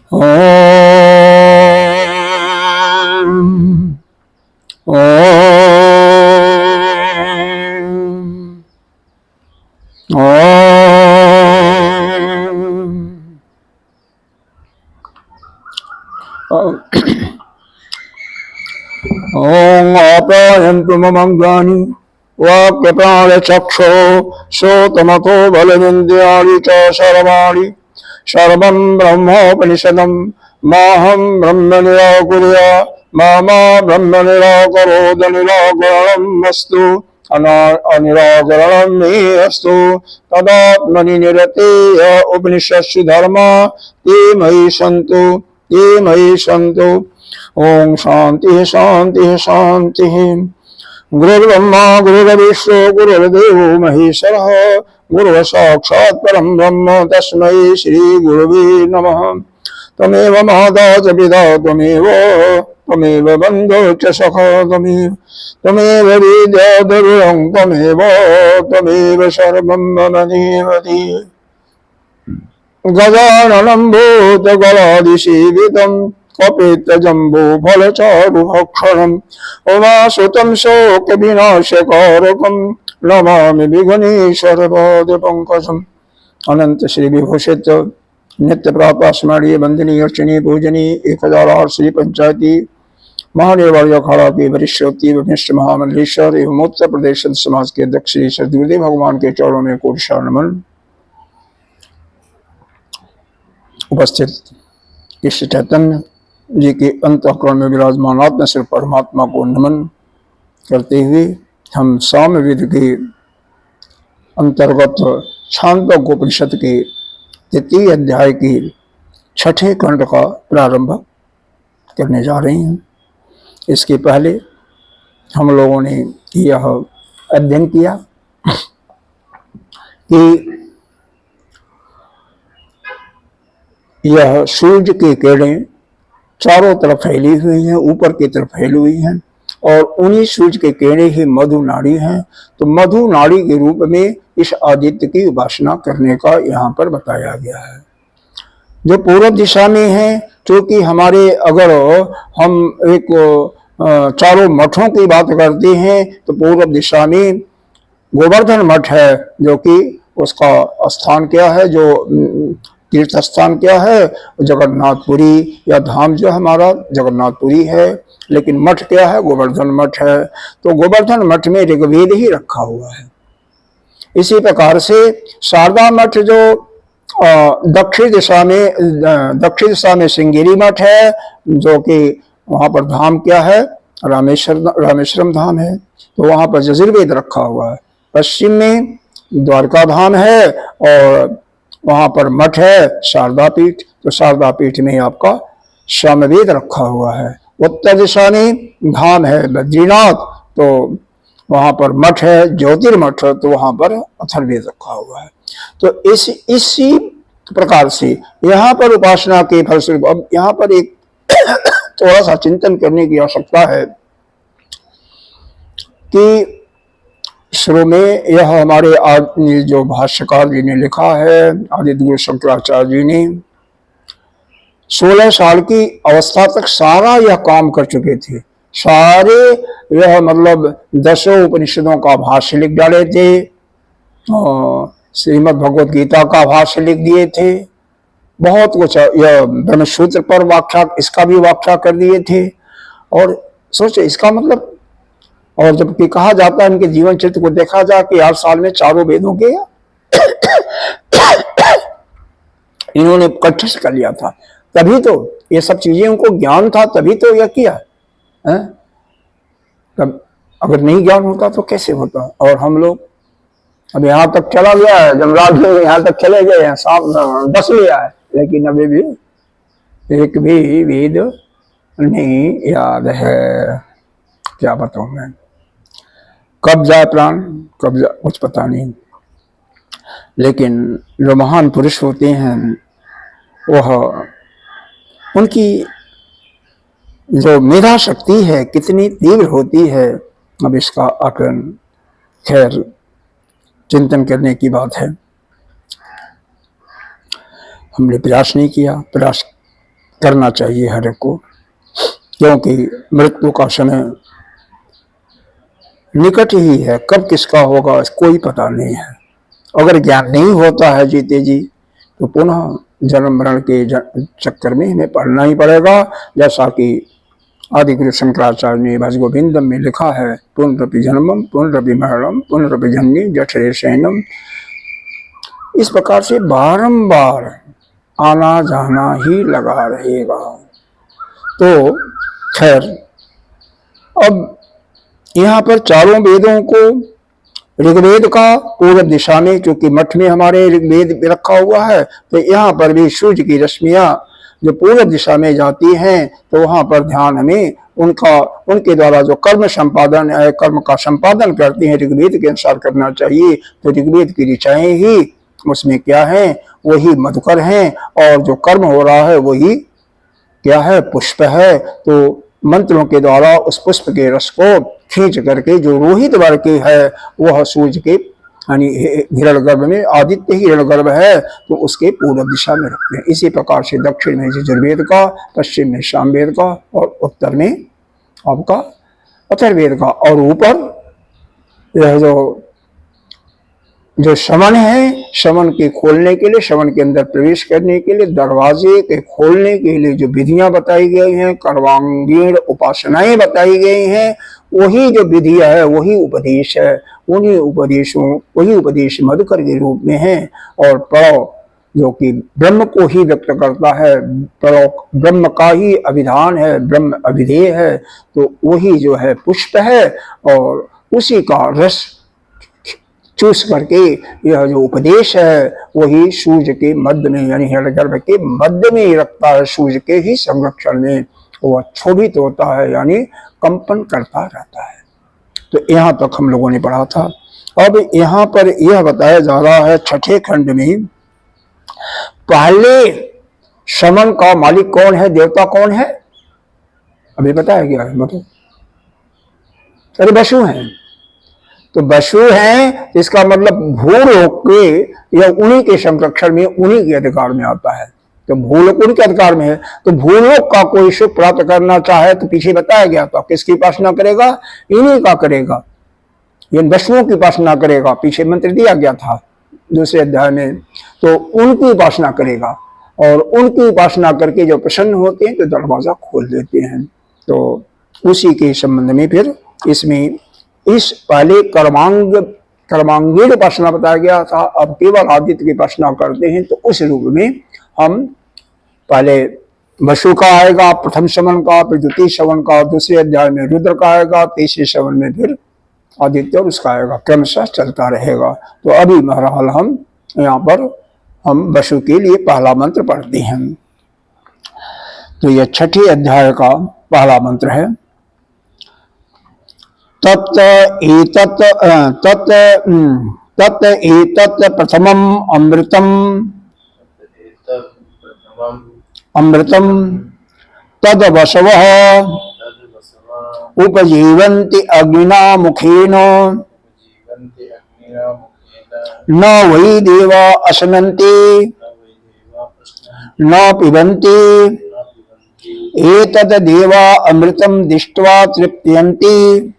ओम ओम आप्यायन्तु ममङ्गानि वाक्यप्राणचक्षो श्रोतमतो बलमिन्द्रियाणि च सर्वाणि सर्वं ब्रह्मोपनिषदं माहं ब्रह्म निराकुर्या मा ब्रह्म निराकरोद निराकरणम् अस्तु अनिराकरणं मे अस्तु तदात्मनि निरतेय उपनिषत्सु धर्मा ते मयि सन्तु ओम शांति शांति शांति। गुरुर्ब्रह्मा गुरुर्विष्णु गुरुर्देवो महेश्वरः गुरुः साक्षात् परं ब्रह्म तस्मै श्री गुरुवे नमः। त्वमेव माता च पिता त्वमेव बन्धुः च सखा त्वमेव विद्या द्रविणं त्वमेव सर्वं मम देवते। गजाननं भूतगणाधिसेवितं कपित्थजम्बो फलचारुभक्षणम् उमासुतं शोकविनाशकारकं नमामि विघ्नेश्वरपादपङ्कजम्। अनंत श्री विभूषित नित्य प्राप्त स्मरणीय वंदनीय अर्चनीय पूजनीय 1008 श्री पंचायती महादेव अखाड़ा के वरिष्ठ वरिष्ठ महामंडलेश्वर एवं उत्तर प्रदेश समाज के अध्यक्ष श्री सदगुरुदेव भगवान के चरणों में कोटि नमन। उपस्थित इस चैतन्य जी के अंतःकरण में विराजमान आत्मा सिर्फ परमात्मा को नमन करते हुए हम सामवेद के अंतर्गत छांदोग्योपनिषद के 3 अध्याय के 6ठे खंड का प्रारंभ करने जा रहे हैं। इसके पहले हम लोगों ने यह अध्ययन किया कि यह सूर्य की किरणें चारों तरफ फैली हुई हैं, ऊपर की तरफ फैली हुई हैं और उन्हीं सूर्य के किरणें ही मधु नाड़ी हैं। तो मधु नाड़ी के रूप में इस आदित्य की उपासना करने का यहाँ पर बताया गया है। जो पूर्व दिशा में है, क्योंकि हमारे अगर हम एक चारों मठों की बात करते हैं तो पूर्व दिशा में गोवर्धन मठ है, जो कि उसका स्थान क्या है, जो तीर्थ स्थान क्या है, जगन्नाथपुरी या धाम जो हमारा जगन्नाथपुरी है, लेकिन मठ क्या है, गोवर्धन मठ है। तो गोवर्धन मठ में ऋग्वेद ही रखा हुआ है। इसी प्रकार से शारदा मठ जो दक्षिण दिशा में श्रृंगेरी मठ है, जो कि वहां पर धाम क्या है, रामेश्वरम धाम है, तो वहां पर यजुर्वेद रखा हुआ है। पश्चिम में द्वारका धाम है और वहां पर मठ है शारदा पीठ, तो शारदा पीठ में आपका सामवेद रखा हुआ है। उत्तर दिशा में धाम है बद्रीनाथ, तो वहां पर मठ है ज्योतिर्मठ, तो वहां पर अथर्ववेद रखा हुआ है। तो इसी प्रकार से यहाँ पर उपासना के फलस्वरूप अब यहाँ पर एक थोड़ा सा चिंतन करने की आवश्यकता है कि शुरू में यह हमारे जो भाष्यकार जी ने लिखा है, आदित्य गुरु शंकराचार्य जी ने 16 साल की अवस्था तक सारा यह काम कर चुके थे। सारे यह मतलब 10 उपनिषदों का भाष्य लिख डाले थे, श्रीमद् भगवद गीता का भाष्य लिख दिए थे, बहुत कुछ, यह ब्रह्मसूत्र पर व्याख्या, इसका भी व्याख्या कर दिए थे। और सोचे इसका मतलब, और जबकि कहा जाता है इनके जीवन चरित्र को देखा जाए कि 8 साल में चारों वेदों के इन्होंने कंठस्थ कर लिया था, तभी तो ये सब चीजें उनको ज्ञान था, तभी तो यह किया है। तब अगर नहीं ज्ञान होता तो कैसे होता। और हम लोग अब यहाँ तक चला गया है, जमराज में यहाँ तक चले गए हैं, सांप बस लिया है, लेकिन अभी भी एक भी वेद नहीं याद है। क्या बताऊं मैं, कब जाए प्राण, कब जाए कुछ पता नहीं। लेकिन जो महान पुरुष होते हैं वह, उनकी जो मेधा शक्ति है कितनी तीव्र होती है, अब इसका आकलन खैर चिंतन करने की बात है। हमने प्रयास नहीं किया, प्रयास करना चाहिए हर एक को, क्योंकि मृत्यु का समय निकट ही है। कब किसका होगा कोई पता नहीं है। अगर ज्ञान नहीं होता है जीते जी तो पुनः जन्म मरण के चक्कर में हमें पढ़ना ही पड़ेगा। जैसा कि आदि गुरु शंकराचार्य ने भज गोविंदम में लिखा है, पुनरपि जन्मम पुनरपि मरणम पुनरपि जन्मी जठरे शयनम। इस प्रकार से बारंबार आना जाना ही लगा रहेगा। तो खैर, अब यहाँ पर चारों वेदों को, ऋग्वेद का पूर्व दिशा में, क्योंकि मठ में हमारे ऋग्वेद रखा हुआ है, तो यहाँ पर भी सूर्य की रश्मियां जो पूर्व दिशा में जाती हैं तो वहां पर ध्यान हमें उनके द्वारा जो कर्म संपादन है, कर्म का संपादन करते हैं ऋग्वेद के अनुसार करना चाहिए। तो ऋग्वेद की ऋचाएं ही उसमें क्या है, वही मधुकर हैं, और जो कर्म हो रहा है वही क्या है, पुष्प है। तो मंत्रों के द्वारा उस पुष्प के रस को खींच करके जो रोहित वर्ग के है वह सूर्य के यानी हिरण्यगर्भ में, आदित्य ही हिरण्यगर्भ है, तो उसके पूर्व दिशा में रखते हैं। इसी प्रकार से दक्षिण में यजुर्वेद का, पश्चिम में सामवेद का, और उत्तर में आपका अथर्ववेद का, और ऊपर यह जो शमन है, शमन के खोलने के लिए, शमन के अंदर प्रवेश करने के लिए, दरवाजे के खोलने के लिए जो विधियां बताई गई हैं, कर्मांगीण उपासनाएं बताई गई हैं, वही जो विधियां है वही उपदेश है। वही उपदेश मधुकर के रूप में है। और प्रणव जो कि ब्रह्म को ही व्यक्त करता है, प्रणव ब्रह्म का ही अभिधान है, ब्रह्म अभिधेय है, तो वही जो है पुष्प है, और उसी का रस चूस करके यह जो उपदेश है वही सूर्य के मध्य में, यानी हिरण्यगर्भ के मध्य में रखता है। सूर्य के ही संरक्षण में वह क्षोभित होता है, यानी कंपन करता रहता है। तो यहाँ तक हम लोगों ने पढ़ा था। अब यहाँ पर यह बताया जा रहा है छठे खंड में, पहले शमन का मालिक कौन है, देवता कौन है, अभी बताया गया है। मतलब अरे वसु हैं, तो वसु हैं, इसका मतलब भूलोक के या उन्हीं के संरक्षण में, उन्हीं के अधिकार में आता है। तो भूलोक उनके अधिकार में है, तो भूलोक का कोई सुख प्राप्त करना चाहे तो पीछे बताया गया था किसकी उपासना करेगा, इन्हीं का करेगा, ये वसुओं की उपासना करेगा। पीछे मंत्र दिया गया था दूसरे अध्याय में, तो उनकी उपासना करेगा, और उनकी उपासना करके जो प्रसन्न होते हैं तो दरवाजा खोल देते हैं। तो उसी के संबंध में फिर इसमें इस पहले कर्मांगीण उपासना बताया गया था, अब केवल आदित्य की उपासना करते हैं। तो उस रूप में हम पहले वसु का आएगा प्रथम शमन का, फिर द्वितीय शमन का, दूसरे अध्याय में रुद्र का आएगा, तीसरे शमन में फिर आदित्य और उसका आएगा, क्रमशः चलता रहेगा। तो अभी बहरहाल हम यहाँ पर हम वसु के लिए पहला मंत्र पढ़ते हैं। तो यह छठे अध्याय का पहला मंत्र है, तत् एतत् प्रथमम् अमृतम् तद वसवः उपजीवन्ति अग्निना मुखेन न वै देवा अश्नन्ति न पिबन्ति एतद् देवा अमृतं दृष्ट्वा तृप्यन्ति।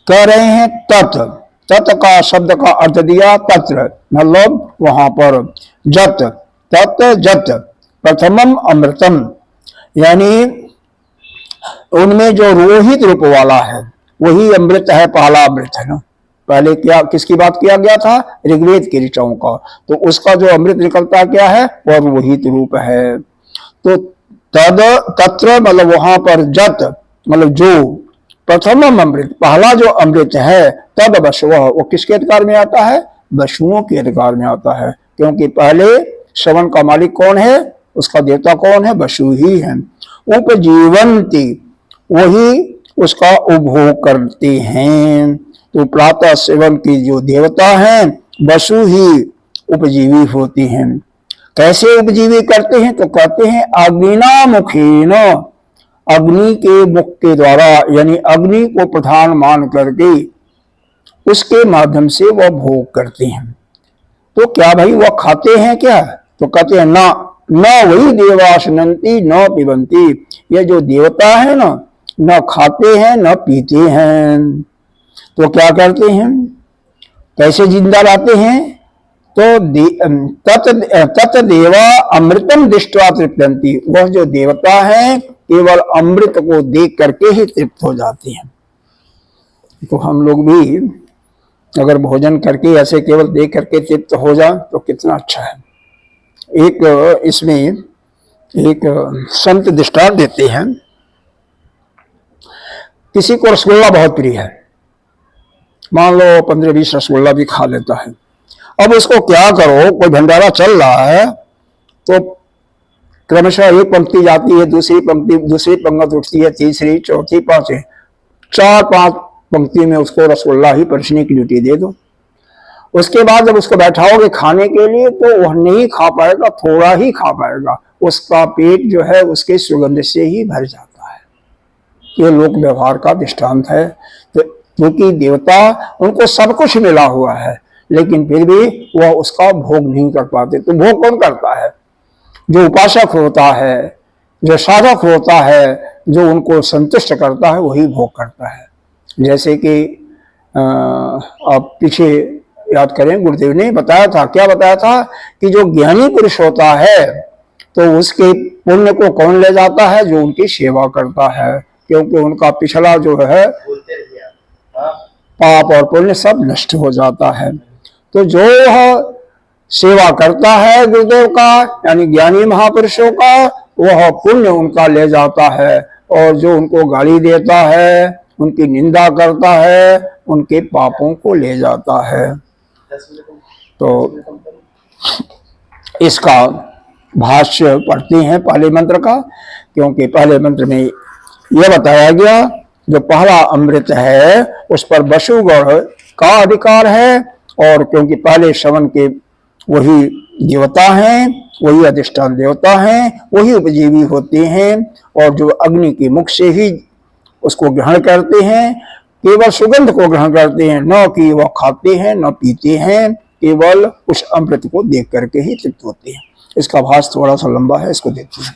कह रहे हैं तत्, तत् का शब्द का अर्थ दिया तत्र, मतलब वहां पर, जत, तत् जत प्रथमम अमृतम, यानी उनमें जो रोहित रूप वाला है वही अमृत है, पहला अमृत है ना। पहले क्या किसकी बात किया गया था, ऋग्वेद के ऋचाओं का, तो उसका जो अमृत निकलता क्या है वह रोहित रूप है। तो तद तत्र मतलब वहां पर, जत मतलब जो, प्रथम अमृत पहला जो अमृत है, तद वसु वो किसके अधिकार में आता है, वसुओं के अधिकार में आता है। क्योंकि पहले शवन का मालिक कौन है, उसका देवता कौन है, वसु ही है। उपजीवंती वही उसका उपभोग करते हैं। तो प्रातः सेवन की जो देवता हैं वसु ही उपजीवी होती हैं। कैसे उपजीवी करते हैं, तो कहते हैं अग्निना मुखेन, अग्नि के मुख के द्वारा, यानी अग्नि को प्रधान मान करके उसके माध्यम से वह भोग करते हैं। तो क्या भाई वह खाते हैं क्या? तो कहते हैं ना, न वही देवासनंती न पिबंती, ये जो देवता है ना, न खाते हैं न पीते हैं, तो क्या करते हैं, कैसे जिंदा रहते हैं? तो तत् देवा अमृतम दृष्टवा तृप्यंती, वह जो देवता है केवल अमृत को देख करके ही तृप्त हो जाते हैं। तो हम लोग भी अगर भोजन करके ऐसे केवल देख करके तृप्त हो जाए तो कितना अच्छा है। एक इसमें एक संत दृष्टांत देते हैं। किसी को रसगुल्ला बहुत प्रिय है, मान लो 15-20 रसगुल्ला भी खा लेता है। अब उसको क्या करो, कोई भंडारा चल रहा है तो क्रमशः एक पंक्ति जाती है, दूसरी पंक्ति उठती है, तीसरी, चौथी, पांचवी, 4-5 पंक्ति में उसको रसगुल्ला ही परसने की ड्यूटी दे दो। उसके बाद जब उसको बैठाओगे खाने के लिए तो वह नहीं खा पाएगा, थोड़ा ही खा पाएगा, उसका पेट जो है उसके सुगंध से ही भर जाता है। ये लोक व्यवहार का दृष्टांत है। तो क्योंकि देवता उनको सब कुछ मिला हुआ है लेकिन फिर भी वह उसका भोग नहीं कर पाते। तो भोग कौन करता है? जो उपासक होता है, जो साधक होता है, जो उनको संतुष्ट करता है वही भोग करता है। जैसे कि आप पीछे याद करें, गुरुदेव ने बताया था, क्या बताया था कि जो ज्ञानी पुरुष होता है तो उसके पुण्य को कौन ले जाता है? जो उनकी सेवा करता है, क्योंकि उनका पिछला जो है पाप और पुण्य सब नष्ट हो जाता है। तो जो सेवा करता है गुरुदेव का यानी ज्ञानी महापुरुषों का, वह पुण्य उनका ले जाता है, और जो उनको गाली देता है, उनकी निंदा करता है, उनके पापों को ले जाता है। तो इसका भाष्य पढ़ते हैं पहले मंत्र का, क्योंकि पहले मंत्र में यह बताया गया जो पहला अमृत है उस पर वसुगण का अधिकार है, और क्योंकि पहले श्रवण के वही देवता हैं, वही अधिष्ठान देवता हैं, वही उपजीवी होते हैं, और जो अग्नि के मुख से ही उसको ग्रहण करते हैं, केवल सुगंध को ग्रहण करते हैं, न कि वह खाते हैं न पीते हैं, केवल उस अमृत को देख करके ही तृप्त होते हैं। इसका भाष थोड़ा सा लंबा है, इसको देखते हैं।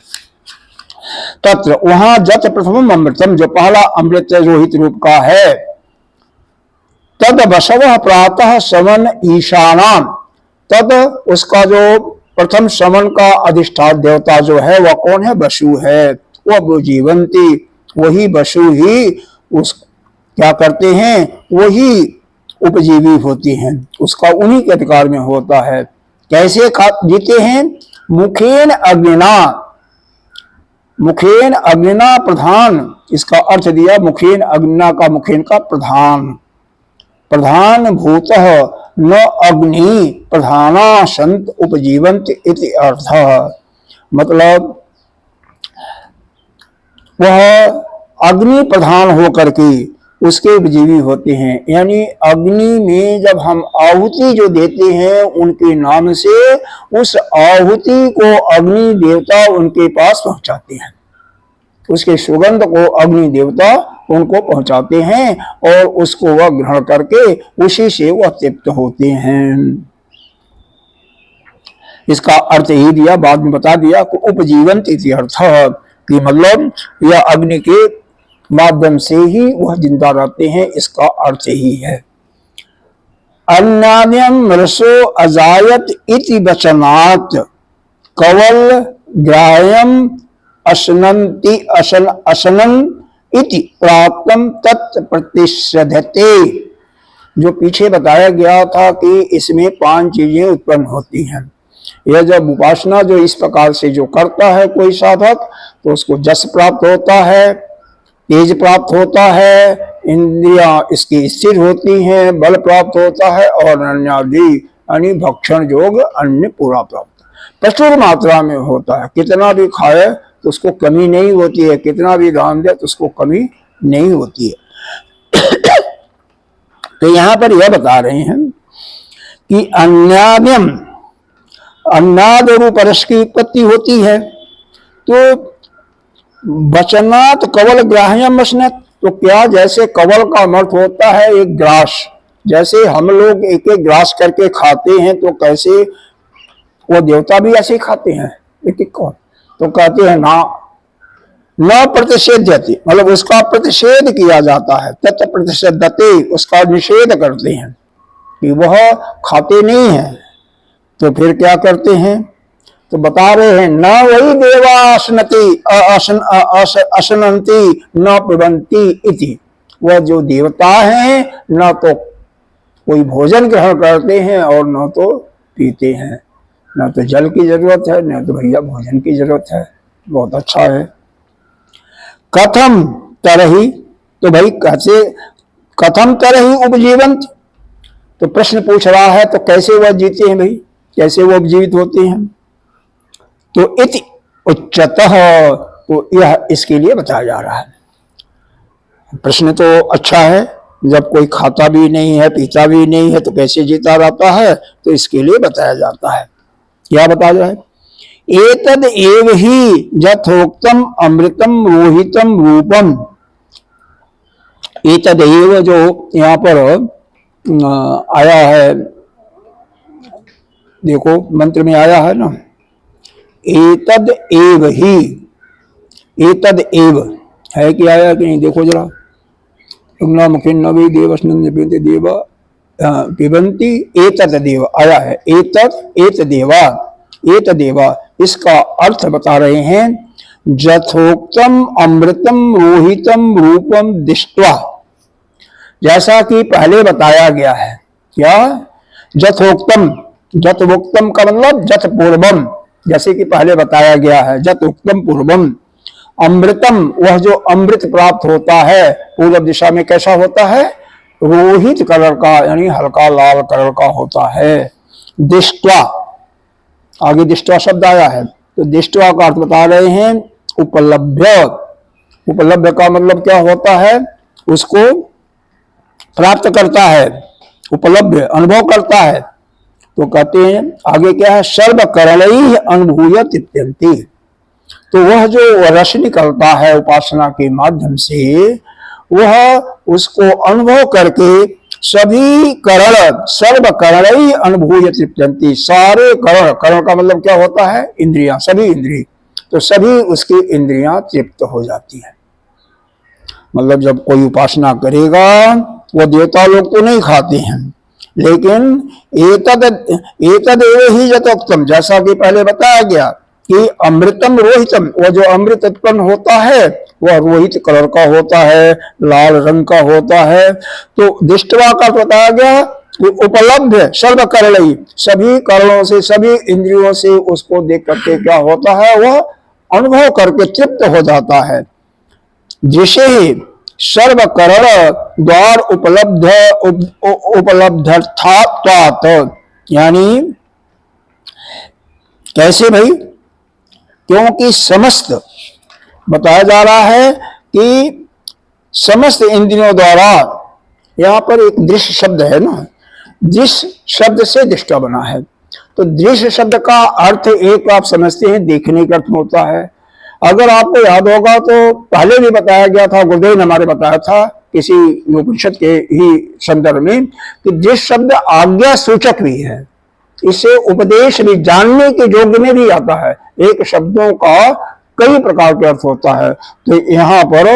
तत्र वहां जत प्रथम अमृतम, जो पहला अमृत रोहित रूप का है, तद बसव प्रातः समन ईशानाम, तद उसका जो प्रथम समन का अधिष्ठान देवता जो है वह कौन है? वसु है। वह जीवंती, वही वसु ही उस क्या करते हैं? वही उपजीवी होती हैं, उसका उन्हीं के अधिकार में होता है। कैसे जीते हैं? मुखेन अग्निना, मुखेन अग्निना प्रधान, इसका अर्थ दिया मुखेन अग्निना का, मुखेन का प्रधान, प्रधान भूतः न अग्नि प्रधाना संत उपजीवंत इति अर्थ। मतलब वह अग्नि प्रधान होकर के उसके उपजीवी होते हैं, यानी अग्नि में जब हम आहुति जो देते हैं उनके नाम से, उस आहुति को अग्नि देवता उनके पास पहुंचाते हैं, उसके सुगंध को अग्नि देवता उनको पहुंचाते हैं, और उसको वह ग्रहण करके उसी से वह तृप्त होते हैं। इसका अर्थ ही दिया, बाद में बता दिया कि उपजीवंत इति अर्थ, कि मतलब यह अग्नि के माध्यम से ही वह जिंदा रहते हैं, इसका अर्थ ही है। अन्नाद्यम मृषो अजायत इति वचनात् कवल ग्राह्यम असनंति असनन इति प्राप्तम तत् प्रतिषधते। जो पीछे बताया गया था कि इसमें 5 चीजें उत्पन्न होती हैं। यह जब उपासना जो इस प्रकार से जो करता है कोई साधक, तो उसको जस प्राप्त होता है, तेज प्राप्त होता है, इंद्रियां इसकी स्थिर होती हैं, बल प्राप्त होता है, और अन्यादि यानी भक्षण योग अन्न पूरा प्राप्त प्रचुर मात्रा में होता है। कितना भी खाए तो उसको कमी नहीं होती है, कितना भी दान दे तो उसको कमी नहीं होती है। तो यहां पर यह बता रहे हैं कि अन्याद्यम, अन्नाद रूप रस की उत्पत्ति होती है, तो वचनात् कवल ग्राह्यम वचनत, तो क्या जैसे कवल का अर्थ होता है एक ग्रास, जैसे हम लोग एक एक ग्रास करके खाते हैं तो कैसे वो देवता भी ऐसे ही खाते हैं एक एक को। तो कहते हैं ना न प्रतिषेध्यति, मतलब उसका प्रतिषेध किया जाता है, तत् प्रतिषेधते, उसका निषेध करते हैं कि वह खाते नहीं है। तो फिर क्या करते हैं, तो बता रहे हैं न वही देवा अशनंती न पिबंती इति, वह जो देवता हैं न तो कोई भोजन ग्रहण करते हैं और न तो पीते हैं, न तो जल की जरूरत है न तो भैया भोजन की जरूरत है। बहुत अच्छा है। कथम तरही, तो भाई कैसे, कथम तरही उपजीवंत, तो प्रश्न पूछ रहा है तो कैसे वह जीते हैं भाई, कैसे वो उपजीवित होते हैं। तो इति उच्चतः, तो यह इसके लिए बताया जा रहा है। प्रश्न तो अच्छा है, जब कोई खाता भी नहीं है पीता भी नहीं है तो कैसे जीता रहता है, तो इसके लिए बताया जाता है। क्या बताया जाए, एतद एव ही यथोक्तम अमृतम रोहितम रूपम, एतद एव जो यहाँ पर आया है, देखो मंत्र में आया है ना, एतद एव ही, एतद एव है कि आया कि नहीं, देखो जरा, मुखिन्नवी देवस्नंद देवा पिबंती एतद देव आया है, एतद देवा, एतद देवा, इसका अर्थ बता रहे हैं यथोक्तम अमृतम रोहितम रूपम दृष्ट्वा, जैसा कि पहले बताया गया है। क्या, यथोक्तम, यथोक्तम का मतलब यथ पूर्वम, जैसे कि पहले बताया गया है, यथोक्तम पूर्वम, अमृतम, वह जो अमृत प्राप्त होता है पूर्व दिशा में कैसा होता है, रोहित कलर का, यानी हल्का लाल कलर का होता है। दृष्ट्वा, आगे दृष्ट्वा शब्द आया है, तो दृष्ट्वा का अर्थ बता रहे हैं उपलब्ध, उपलब्ध का मतलब क्या होता है, उसको प्राप्त करता है, उपलब्ध अनुभव करता है। तो कहते हैं आगे क्या है, सर्वकरणैः अनुभूयत इत्यन्ति, तो वह जो रस निकलता है उपासना के माध्यम से, वह उसको अनुभव करके सभी करण, सर्वकरणैः अनुभूयत इत्यन्ति, सारे करण, करण का मतलब क्या होता है, इंद्रियां, सभी इंद्रिय, तो सभी उसकी इंद्रियां तृप्त हो जाती है। मतलब जब कोई उपासना करेगा, वो देवता लोग तो नहीं खाते हैं, लेकिन एतद एव ही यथोक्तम, जैसा कि पहले बताया गया कि अमृतम रोहितम, वह जो अमृत उत्पन्न होता है वह रोहित कलर का होता है, लाल रंग का होता है। तो दृष्टवा का बताया गया उपलब्ध सर्वकरणैः, सभी करणों से, सभी इंद्रियों से उसको देख करके क्या होता है, वह अनुभव करके तृप्त हो जाता है। जिसे सर्वकरण द्वार उपलब्धर्थात्वात्, यानी कैसे भाई, क्योंकि समस्त, बताया जा रहा है कि समस्त इंद्रियों द्वारा, यहां पर एक दृश्य शब्द है ना, दृश्य शब्द से दृष्टा बना है, तो दृश्य शब्द का अर्थ एक आप समझते हैं देखने का अर्थ होता है। अगर आपको याद होगा तो पहले भी बताया गया था, गुरुदेव ने हमारे बताया था किसी उपनिषद के ही संदर्भ में, कि दृश्य शब्द आज्ञा सूचक भी है, इससे उपदेश भी, जानने के योग्य में भी आता है। एक शब्दों का कई प्रकार के अर्थ होता है, तो यहाँ पर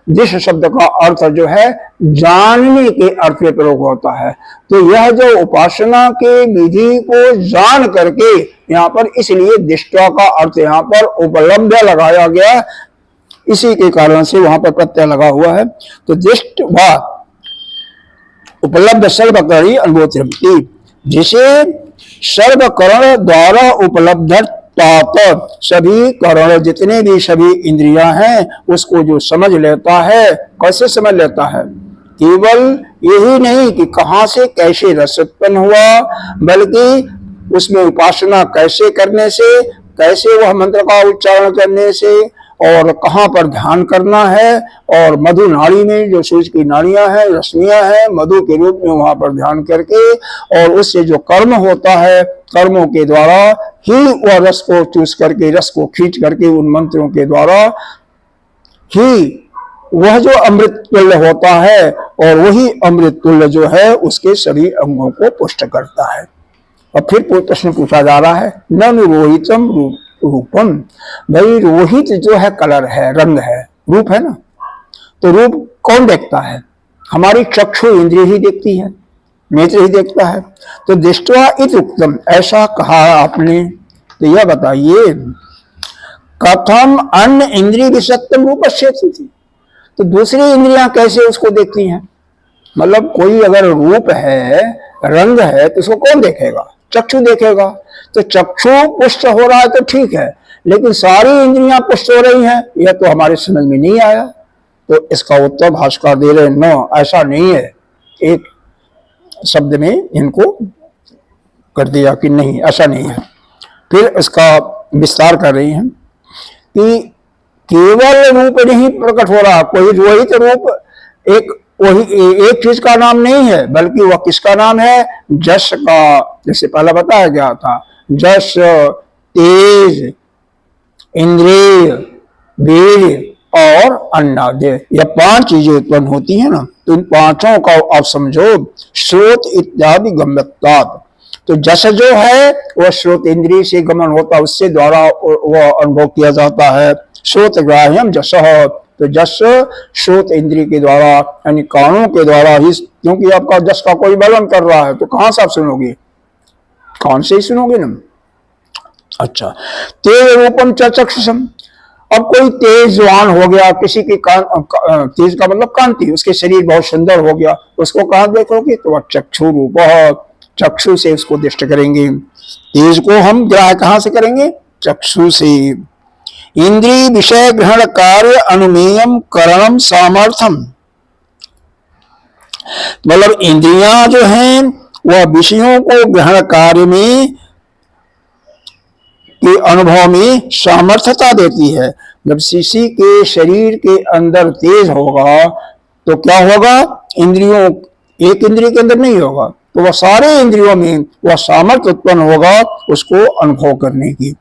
दृश्य शब्द का अर्थ जो है जानने के अर्थ में प्रयोग होता है। तो यह जो उपासना के विधि को जान करके यहाँ पर, इसलिए दृष्टवा का अर्थ यहाँ पर उपलब्ध लगाया गया, इसी के कारण से वहां पर प्रत्यय लगा हुआ है। तो दृष्टवा उपलब्ध सर्वकरणीय अनुभूति, जिसे सर्वकरण द्वारा उपलब्ध, सभी करण, जितने भी सभी इंद्रियां हैं उसको जो समझ लेता है, कैसे समझ लेता है, केवल यही नहीं कि कहां से कैसे रस उत्पन्न हुआ, बल्कि उसमें उपासना कैसे करने से, कैसे वह मंत्र का उच्चारण करने से, और कहां पर ध्यान करना है, और मधु नाड़ी में जो सूर्य की नाड़ियां हैं, रश्मियां हैं, मधु के रूप में वहां पर ध्यान करके, और उससे जो कर्म होता है, कर्मों के द्वारा ही वह रस को चूस करके, रस को खींच करके उन मंत्रों के द्वारा ही वह जो अमृत तुल्य होता है और वही अमृत तुल्य जो है उसके सभी अंगों को पुष्ट करता है। और फिर प्रश्न पूछा जा रहा है, ननु रोहितम रूपम, भाई रोहित जो है कलर है, रंग है, रूप है ना, तो रूप कौन देखता है? हमारी चक्षु इंद्रिय ही देखती है, नेत्र ही देखता है। तो दृष्टवा इत उत्तम, ऐसा कहा आपने, तो यह बताइए कथम अन्य इंद्रिय विषक्तम रूप थी, तो दूसरी इंद्रियां कैसे उसको देखती हैं? मतलब कोई अगर रूप है, रंग है, तो उसको कौन देखेगा? चक्षु देखेगा। तो चक्षु पुष्ट हो रहा है तो ठीक है, लेकिन सारी इंद्रियां पुष्ट हो रही हैं, यह तो हमारे समझ में नहीं आया। तो इसका उत्तर भाष्यकार दे रहे, नो ऐसा नहीं है। एक शब्द में इनको कर दिया कि नहीं, ऐसा नहीं है। फिर इसका विस्तार कर रही हैं कि केवल रूप नहीं प्रकट हो रहा, कोई रोहित रूप एक वही एक चीज का नाम नहीं है, बल्कि वह किसका नाम है? जस का। जैसे पहले बताया गया था, जस, तेज, इंद्रिय, वीर और अन्नाद्य, यह 5 चीजें उत्पन्न होती है ना, तो इन 5ओं का आप समझो स्रोत इत्यादि गम्यत्वात्। तो जस जो है वह स्रोत इंद्रिय से गमन होता है, उससे द्वारा वह अनुभव किया जाता है। श्रोत ग्राह्यम जस, तो जस श्रोत इंद्रिय के द्वारा यानी कानों के द्वारा ही, क्योंकि आपका जस का कोई वर्णन कर रहा है तो कहां से आप सुनोगे? कान से ही सुनोगे ना। अच्छा, तेज रूपम चक्षुषम, अब कोई तेजवान हो गया, किसी की तेज का मतलब कांति, उसके शरीर बहुत सुंदर हो गया, उसको कहां देखोगे? तो वह चक्षु रूप, चक्षु से उसको दृष्ट करेंगे। तेज को हम ग्राह्य कहां से करेंगे? चक्षु से। इंद्रिय विषय ग्रहण कार्य अनुमेयम करणम सामर्थ्यम, मतलब इंद्रियां जो हैं वह विषयों को ग्रहण कार्य में के अनुभव में सामर्थ्यता देती है। जब किसी के शरीर के अंदर तेज होगा तो क्या होगा? इंद्रियों, एक इंद्रिय के अंदर नहीं होगा, तो वह सारे इंद्रियों में वह सामर्थ्य उत्पन्न होगा उसको अनुभव करने की।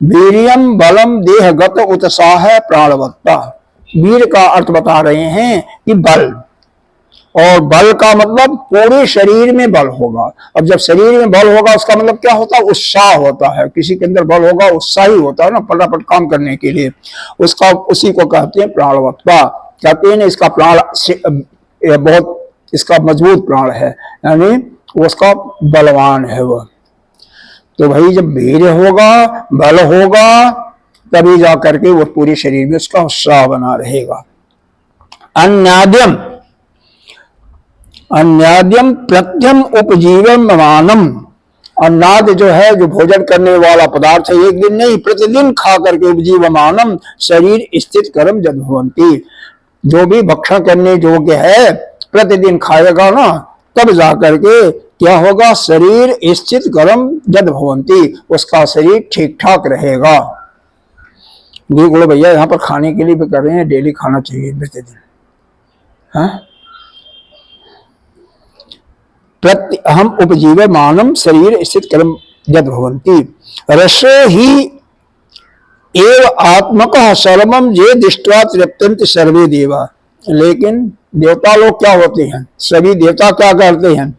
वीर्यम बलम देहगत उत्साह प्राणवत्ता, वीर का अर्थ बता रहे हैं कि बल, और बल का मतलब पूरे शरीर में बल होगा। अब जब शरीर में बल होगा उसका मतलब क्या होता है? उत्साह होता है। किसी के अंदर बल होगा, उत्साही होता है ना, फटाफट काम करने के लिए, उसका उसी को कहते हैं प्राणवत्ता। कहते हैं इसका प्राण बहुत इसका मजबूत प्राण है, यानी उसका बलवान है वह। तो भाई जब वीर्य होगा, बल होगा, तभी जा करके वो पूरे शरीर में उसका उत्साह बना रहेगा। अन्याद्यम, अन्याद्यम प्रत्यम उपजीवम मानम, अन्नाद जो है जो भोजन करने वाला पदार्थ है, एक दिन नहीं प्रतिदिन खा करके उपजीवमानम शरीर स्थित कर्म जद भवंती, जो भी भक्षण करने योग्य है प्रतिदिन खाएगा ना, तब जाकर के क्या होगा? शरीर स्थित कर्म जद भवंती, उसका शरीर ठीक ठाक रहेगा। बोलो भैया यहाँ पर खाने के लिए भी कर रहे हैं, डेली खाना चाहिए प्रतिदिन। हाँ, हम उपजीव मानम शरीर स्थित कर्म जद भवंती, रस ही एव आत्मक सर्वम जे दृष्टवा तृप्तन्ति सर्वे देवा। लेकिन देवता लोग क्या होते हैं? सभी देवता क्या करते हैं?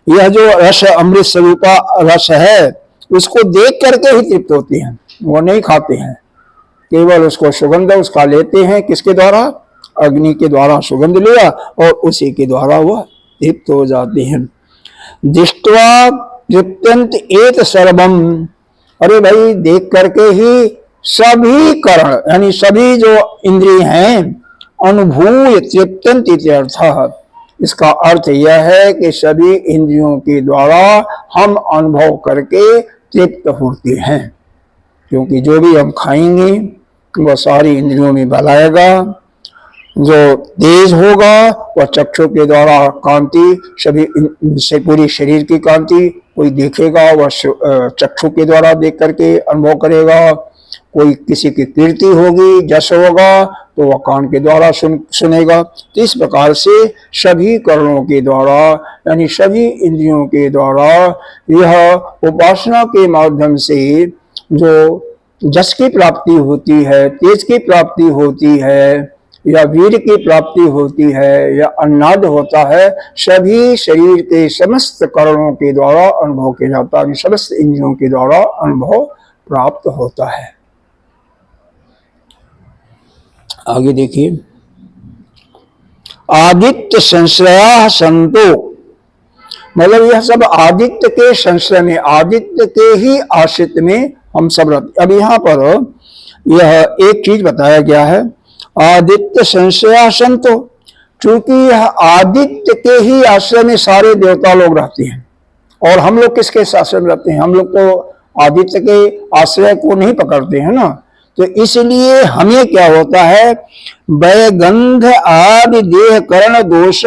यह जो रस अमृत स्वरूपा रस है उसको देख करके ही तृप्त होते हैं, वो नहीं खाते हैं, केवल उसको सुगंध उसका लेते हैं। किसके द्वारा? अग्नि के द्वारा सुगंध लिया और उसी के द्वारा वह तृप्त हो जाते हैं। दृष्टवा तृप्तन्त एत सर्वम, अरे भाई देख करके ही सभी करण यानी सभी जो इंद्रिय हैं अनुभूय तृप्तन्त इत्यर्थः, इसका अर्थ यह है कि सभी इंद्रियों के द्वारा हम अनुभव करके तृप्त होते हैं, क्योंकि जो भी हम खाएंगे वह सारी इंद्रियों में बल आएगा। जो तेज होगा वह चक्षु के द्वारा कांति, सभी से पूरी शरीर की कांति कोई देखेगा वह चक्षु के द्वारा देख करके अनुभव करेगा। कोई किसी की कीर्ति होगी, जश होगा, तो वह कान के द्वारा सुनेगा। तो इस प्रकार से सभी कर्णों के द्वारा यानी सभी इंद्रियों के द्वारा यह उपासना के माध्यम से जो जस की प्राप्ति होती है, तेज की प्राप्ति होती है, या वीर की प्राप्ति होती है या अन्नाद होता है, सभी शरीर के समस्त करणों के द्वारा अनुभव किया जाता है, समस्त इंद्रियों के द्वारा अनुभव प्राप्त होता है। आगे देखिए, आदित्य संश्रया संतो, मतलब यह सब आदित्य के संश्रय में, आदित्य के ही आश्रित में हम सब रहते। अब यहाँ पर यह एक चीज बताया गया है, आदित्य संश्रया संतो, चूंकि यह आदित्य के ही आश्रय में सारे देवता लोग रहते हैं और हम लोग किसके आश्रय में रहते हैं, हम लोग तो आदित्य के आश्रय को नहीं पकड़ते हैं ना, तो इसलिए हमें क्या होता है, वैगंध आदि देह करण दोष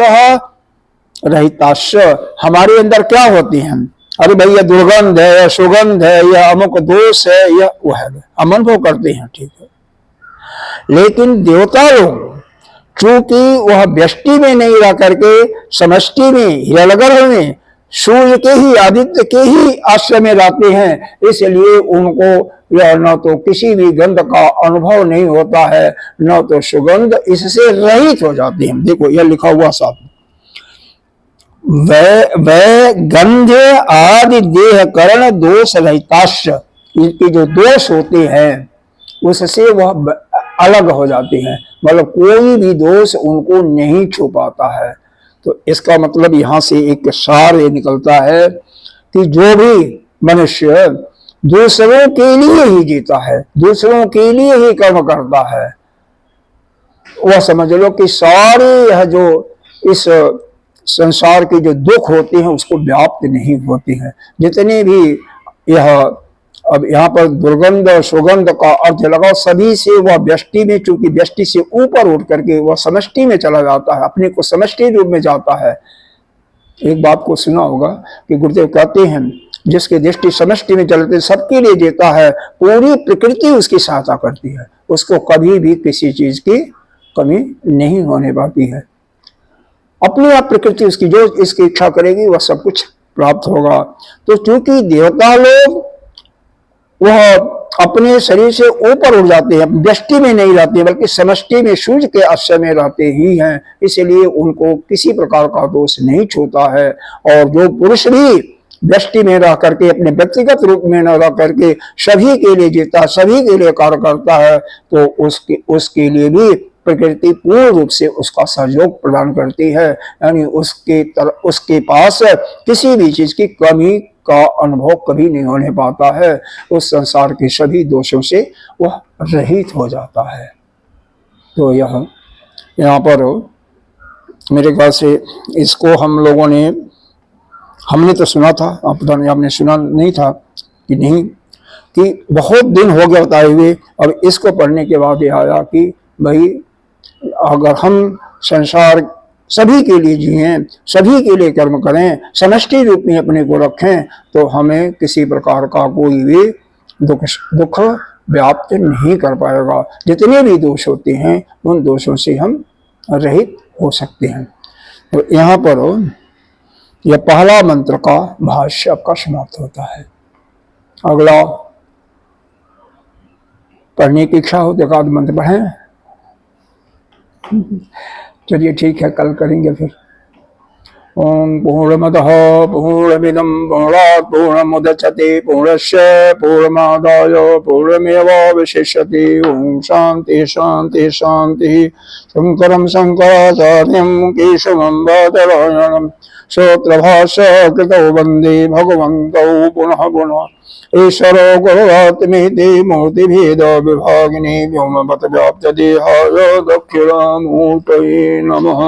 रहिताश्य, हमारे अंदर क्या होती हैं, अरे भाई यह दुर्गंध है या सुगंध है या अमुक दोष है या वह है, हम अनुभव करते हैं, ठीक है। लेकिन देवता लोग चूंकि वह व्यष्टि में नहीं रह करके समष्टि में, हिरण्यगर्भ में, सूर्य के ही, आदित्य के ही आश्रय में रहते हैं, इसलिए उनको यह न तो किसी भी गंध का अनुभव नहीं होता है, न तो सुगंध, इससे रहित हो जाते हैं। देखो यह लिखा हुआ साफ, वै गंध आदि देह करण दोष रहिताश्य, इनके जो दोष होते हैं उससे वह अलग हो जाते हैं, मतलब कोई भी दोष उनको नहीं छू पाता है। तो इसका मतलब यहां से एक सार ये निकलता है कि जो भी मनुष्य दूसरों के लिए ही जीता है, दूसरों के लिए ही कर्म करता है, वह समझ लो कि सारे यह जो इस संसार के जो दुख होते हैं उसको व्याप्त नहीं होते हैं। जितने भी यह, अब यहाँ पर दुर्गंध और सुगंध का अर्थ लगाओ, सभी से वह व्यष्टि में, चूंकि व्यष्टि से ऊपर उठ करके वह समष्टि में चला जाता है, अपने को समष्टि रूप में जाता है। एक बात को सुना होगा कि गुरुदेव कहते हैं, जिसकी दृष्टि समष्टि में चलते सबके लिए देता है, पूरी प्रकृति उसकी सहायता करती है, उसको कभी भी किसी चीज की कमी नहीं होने पाती है। अपने आप प्रकृति उसकी जो इसकी इच्छा करेगी वह सब कुछ प्राप्त होगा। तो चूंकि देवता लोग वह अपने शरीर से ऊपर उठ जाते हैं, व्यष्टि में नहीं रहते बल्कि समष्टि में, सूर्य के आश्रय में रहते ही हैं, इसलिए उनको किसी प्रकार का दोष नहीं छूता है। और जो पुरुष भी व्यष्टि में रह करके, अपने व्यक्तिगत रूप में न रह करके सभी के लिए जीता, सभी के लिए कार्य करता है, तो उसके लिए भी प्रकृति पूर्ण रूप से उसका सहयोग प्रदान करती है, यानी उसके पास किसी भी चीज की कमी का अनुभव कभी नहीं होने पाता है, उस संसार के सभी दोषों से वह रहित हो जाता है। तो यह यहाँ पर मेरे ख्याल से इसको हम लोगों ने, हमने तो सुना था, पता नहीं आपने सुना नहीं था कि नहीं, कि बहुत दिन हो गया बताए हुए, अब इसको पढ़ने के बाद ये आया कि भाई अगर हम संसार सभी के लिए जिए, सभी के लिए कर्म करें, समष्टि रूप में अपने को रखें, तो हमें किसी प्रकार का कोई भी दुख व्याप्त नहीं कर पाएगा। जितने भी दोष होते हैं उन दोषों से हम रहित हो सकते हैं। तो यहाँ पर यह पहला मंत्र का भाष्य आपका समाप्त होता है। अगला पढ़ने की इच्छा हो तो एकाध मंत्र पढ़ें। चलिए ठीक है, कल करेंगे फिर। ओम पूर्णमदः पूर्णमिदं पूर्णात् पूर्णमुदच्यते पूर्णस्य पूर्णमादाय पूर्णमेवावशिष्यते। ओम शांति शांति शांति। शंकरं शंकराचार्यं केशवं बादरायणं श्रोत्रभाष्य कृतौ वन्दे भगवन्तौ पुनः पुनः। ईश्वरो गुरुरात्मेति मूर्तिभेद विभागिनी व्योमवत् व्याप्तदेहाय दक्षिणामूर्तये नमः।